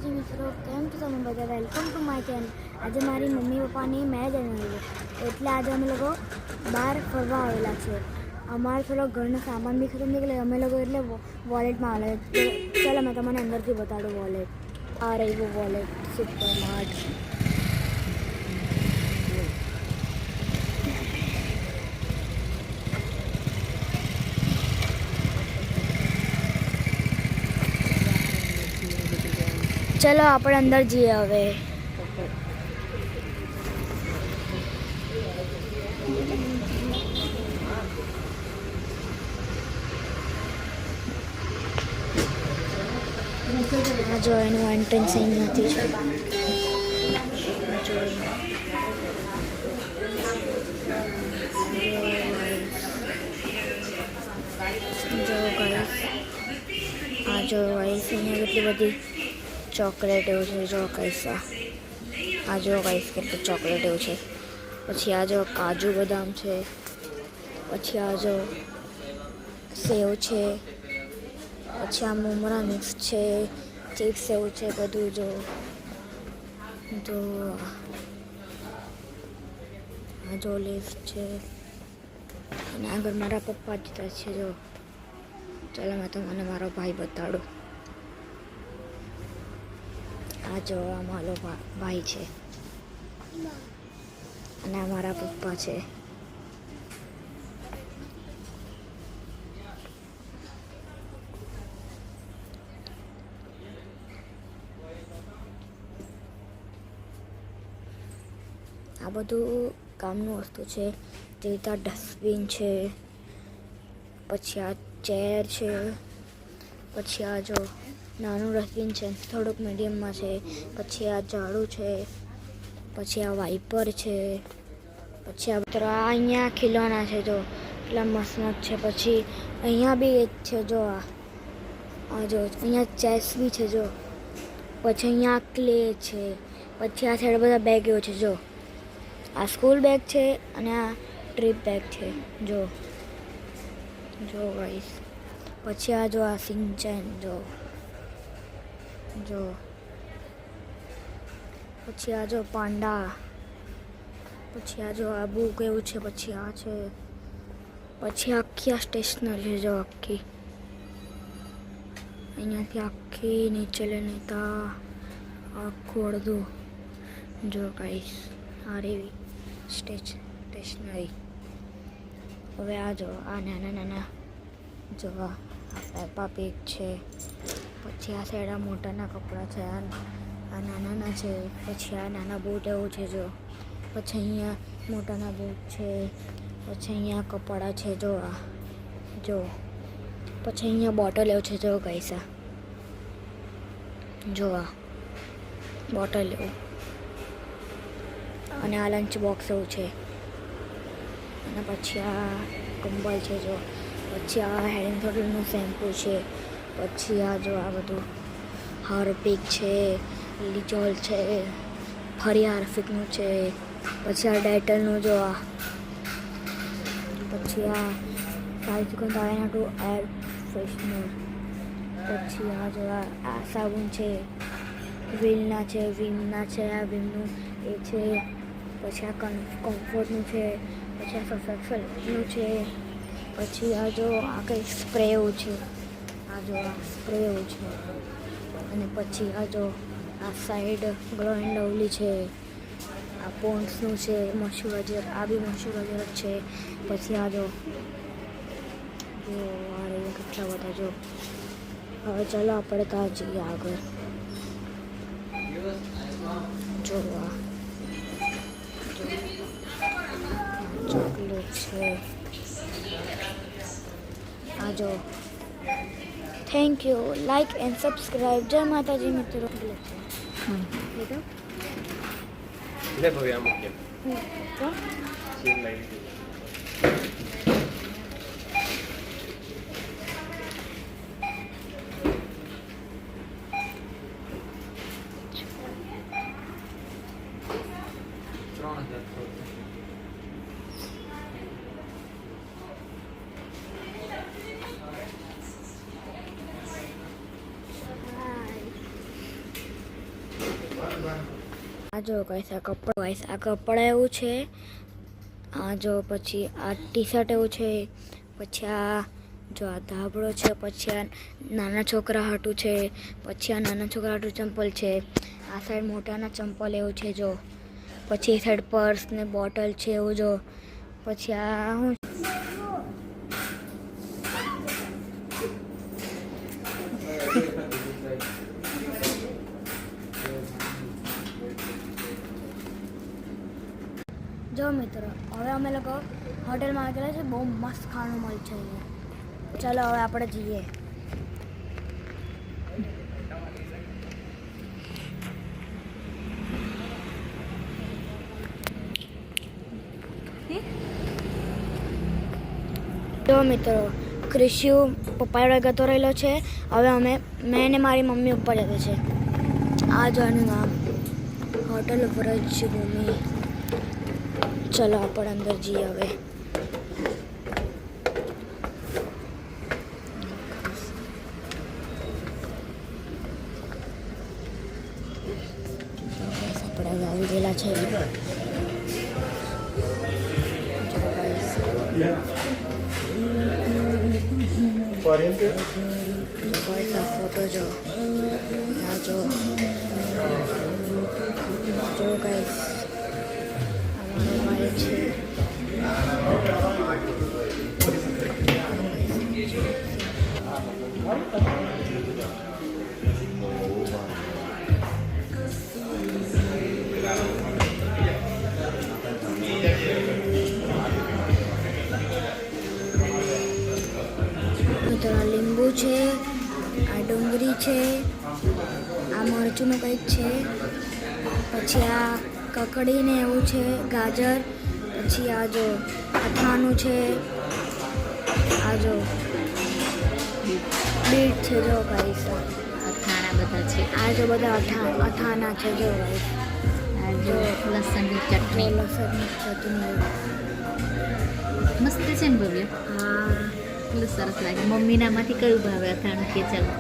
માતાજી મિત્રો, કેમ છો તમે બધા? Welcome to my channel. આજે મારી મમ્મી પપ્પાની મેરેજ એનિવર્સરી એટલે આજે અમે લોકો બહાર ફરવા આવેલા છે. અમારે થોડો ઘરનો સામાન બી ખતમ થઈ ગયો, અમે લોકો એટલે વોલેટમાં આવેલા. ચાલો મેં તમને અંદરથી બતાડું વોલેટ. આ રહ્યું વોલેટ, સુપર માર્ટ. ચલો આપણે અંદર જઈએ હવે. આ જો એનું એન્ટ્રન્સ અહીંયાથી છે. જો ગાઈસ અહીંયા કેટલી બધી ચોકલેટ એવું છે. જો ગાઈસ આ જો ગાઈસ કેટલી ચોકલેટ એવું છે. પછી આ જો કાજુ બદામ છે. પછી આ જો સેવ છે. પછી આ મમરા મિક્સ છે, ચિપ્સ એવું છે બધું. જો આ જો લેસ છે. અને આગળ મારા પપ્પા જતા છે. જો ચાલો મેં તો મને મારો ભાઈ બતાડું. આ જો આ મારો ભાઈ છે અને આ મારા પપ્પા છે. આ બધું કામનું વસ્તુ છે. જે રીતે ડસ્ટબિન છે, પછી આ ચેર છે, પછી આ જો નાનું ડસ્ટબિન છે, થોડુંક મીડિયમમાં છે, પછી આ ઝાડુ છે, પછી આ વાઇપર છે, પછી આ અહીંયા ખીલવાના છે. જો એટલા મસ્ત મસ્ત છે. પછી અહીંયા બી એક છે. જો આ જો અહીંયા ચેસ બી છે. જો પછી અહીંયા ક્લે છે. પછી આ સાઈડ બધા બેગો છે. જો આ સ્કૂલ બેગ છે અને આ ટ્રીપ બેગ છે. જો ગાઈસ પછી આ જો આ સિંચન જો પછી આ જો પાંડા. પછી આ જો આ બુક એવું છે. પછી આ છે. પછી આખી આ સ્ટેશનરી છે. જો આખી અહીંયાથી આખી નીચે લઈને આખું અડધું. જો ગાઈસ આ રેવી સ્ટેશનરી. હવે આ જો આ નાના જો આ પેપા પીક છે. પછી આ સાઈડ આ મોટાના કપડાં છે. આ નાના છે. પછી આ નાના બૂટ એવું છે. જો પછી અહીંયા મોટાના બૂટ છે. પછી અહીંયા કપડાં છે. જો પછી અહીંયા બોટલ એવું છે. જો ગાઈસ જો આ બોટલ એવું. અને આ લંચ બોક્સ એવું છે. અને પછી આ કંબલ છે. જો પછી આ હેડ એન્ડ શોલ્ડરનું શેમ્પૂ છે. પછી આ જો આ બધું હાર્પિક છે, લિજોલ છે, ફરી હાર્પિકનું છે. પછી આ ડેટલનું જો આ. પછી આ તાળીનાટું એર ફ્રેશનર. પછી આ જો આ સાબુન છે. વિમના છે. આ વિમનું એ છે. પછી આ કમ્ફર્ટનું છે. પછી આ સફેક્સલનું છે. પછી આ જો આ કંઈ સ્પ્રે એવું છે. આ જો આ સ્પ્રે એવું છે. અને પછી આ જો આ સાઈડ ગ્લો એન્ડ લવલી છે. આ પોન્ડ્સનું છે. મોઇશ્ચરાઇઝર. આ બી મોઇશ્ચરાઇઝર જ છે. પછી આ જો આ રહ્યા કેટલા બધા. જો હવે ચાલો આપણે ત્યાં જઈએ આગળ. જો આ ચોકલેટ છે. આ જો thank you. Like and subscribe. જય માતાજી મિત્રો. લે ભાઈ આમ કે સીન લાઈન આ જો ગાઈસ આ કપડાં ગાઈસ આ કપડાં એવું છે. આ જો પછી આ ટી શર્ટ એવું છે. પછી આ જો આ ધાબળો છે. પછી આ નાના છોકરા હાટું છે. પછી આ નાના છોકરા હાટું ચંપલ છે. આ સાઈડ મોટાના ચંપલ એવું છે જો. પછી એ સાઈડ પર્સ ને બોટલ છે એવું જો. પછી આ હું જો મિત્રો હવે અમે લોકો હોટલમાં ગયેલા છે. બહુ મસ્ત ખાવાનું મળે છે અહીંયા. ચાલો હવે આપણે જઈએ. જો મિત્રો ક્રિશિયુ પપ્પા જોડે ગતો રહેલો છે. હવે મેં ને મારી મમ્મી ઉપર જતો છે. આ જો આનું નામ હોટલ વ્રજભૂમિ. ચલો આપણે અંદર જઈએ હવે. આપણે આવી ગયેલા છે. ફોટો જો આ જો ગાઈસ અમારો ભાઈ છે. મિત્રો આ લીંબુ છે. આ ડુંગળી છે. આ મરચુંનું કંઈક છે. પછી આ કકડી ને એવું છે. ગાજર. પછી આ જો અથાણું છે. આ જો બીટ છે જો ગાઈસ. અથાણા બધા છે. આ જો બધા અથાણા છે જો ગાઈસ. આ જો લસણની ચટણી. લસણની ચટણી મસ્ત છે ને ભવ્ય. હા એટલું સરસ લાગે. મમ્મીનામાંથી કયું ભાવે અથાણું કે ચાલો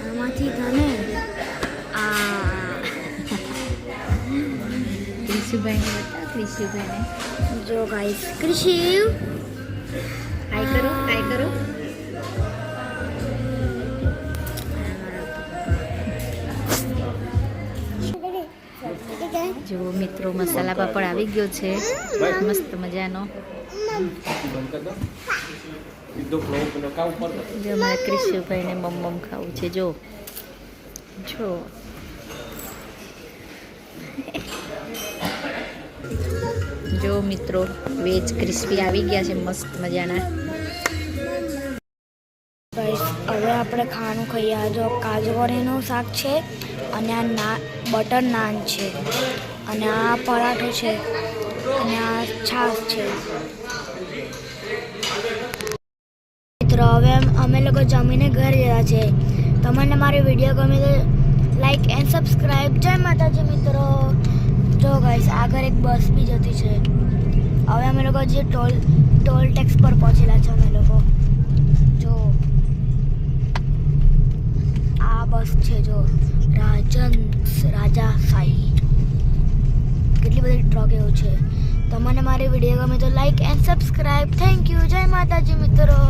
આમાંથી તને આ ક્રિશુભાઈને બતા. ક્રિશુભાઈને જો ગાઈસ ક્રિશિયુ હાય કરો, હાય કરો. જો મિત્રો મસાલા પાપડ આવી ગયો છે મસ્ત મજાનો. જો મારે ક્રિશુભાઈને મમ ખાવું છે. જો જો જો મિત્રો વેજ ક્રિસ્પી આવી ગયા છે મસ્ત મજાના. ગાઈસ હવે આપણે ખાવાનું ખાઈએ. આ જો કાજકોરીનું શાક છે અને આ બટર નાન છે અને આ પરાઠો છે અને આ છાશ છે. મિત્રો હવે અમે લોકો જમીને ઘરે ગયા છે. તમને મારી વિડીયો ગમે તો લાઈક એન્ડ સબસ્ક્રાઈબ. જય માતાજી મિત્રો. જો ગાઈસ આગળ એક બસ બી જતી છે. હવે અમે લોકો જે ટોલ ટેક્સ પર પહોંચેલા છે અમે લોકો. જો આ બસ છે જો રાજાશાહી. કેટલી બધી ટ્રક એવું છે. તમને મારી વિડીયો ગમે તો like and subscribe. Thank you. જય માતાજી મિત્રો.